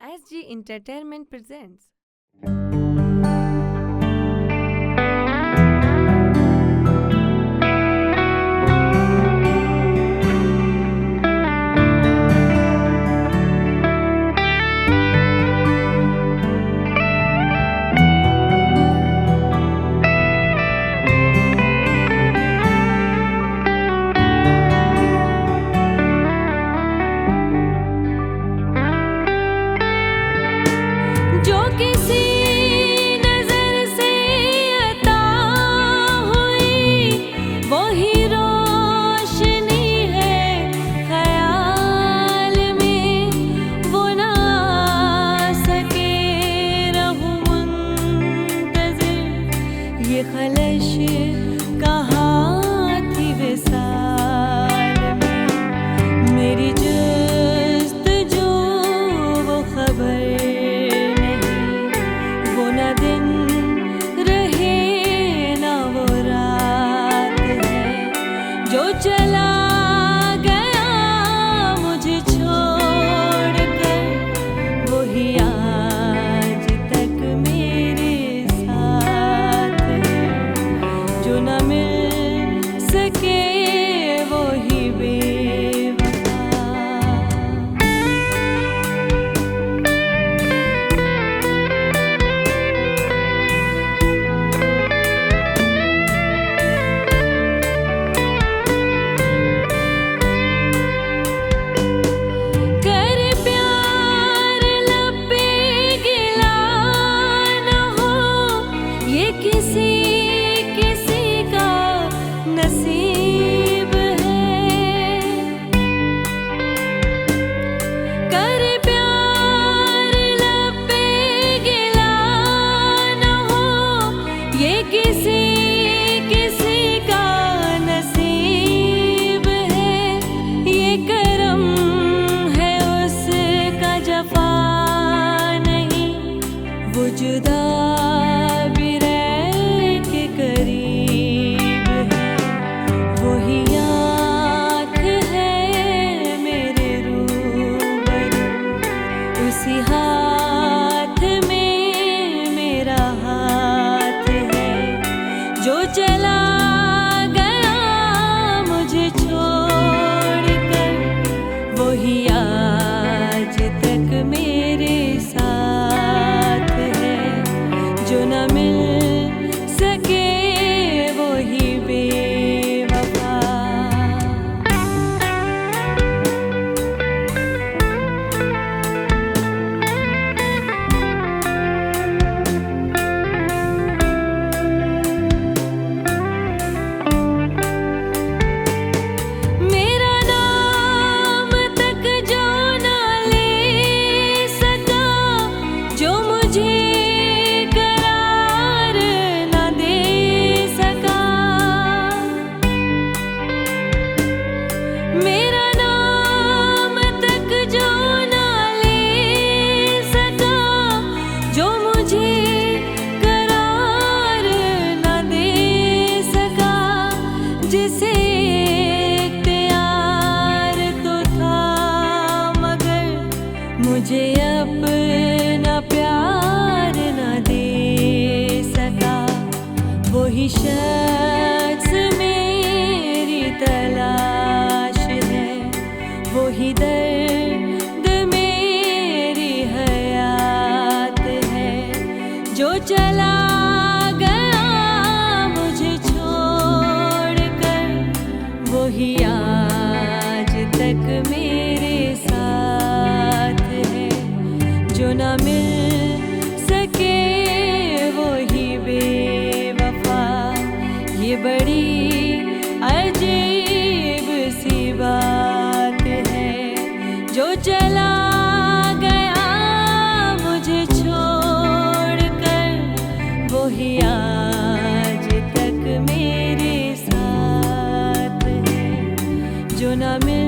SG Entertainment presents. जो किसी नजर से अता हुई वही रोशनी है ख्याल में, वो ना सके रहूं मुंतज़िर, ये खलश कहाँ थी विसाल में, मेरी जस्तजू वो खबर दिन रहे ना वो रात है, जो चला गया मुझे छोड़कर, वही आज तक मेरे साथ है, जो न मिल सके वही बेवफा। किसी का नसीब है, कर प्यार लब पे गिला न हो, ये किसी का नसीब है, ये करम है उसका जफा नहीं, वो जुदा करीब है, वही आँख है मेरे रूबरू, उसी हाथ में मेरा हाथ है, जो चला गया मुझे छोड़कर, वही आज तक मेरे साथ है, जो न मिल सके वही बेवफा। मेरा नाम तक जो ना ले सका, जो मुझे मेरा नाम तक जो ना ले सका, जो मुझे करार ना दे सका, जिसे इख्तियार तो था मगर मुझे अपना प्यार ना दे सका, वही शख्स मेरी तलाश, वही दर्द मेरी हयात है, जो चला गया मुझे छोड़कर, वही आज तक मेरे साथ है, जो न मिल सके वही बेवफा। ये बड़ी अजीब सी बात है, जो चला गया मुझे छोड़कर, वही आज तक मेरे साथ है, जो न मिल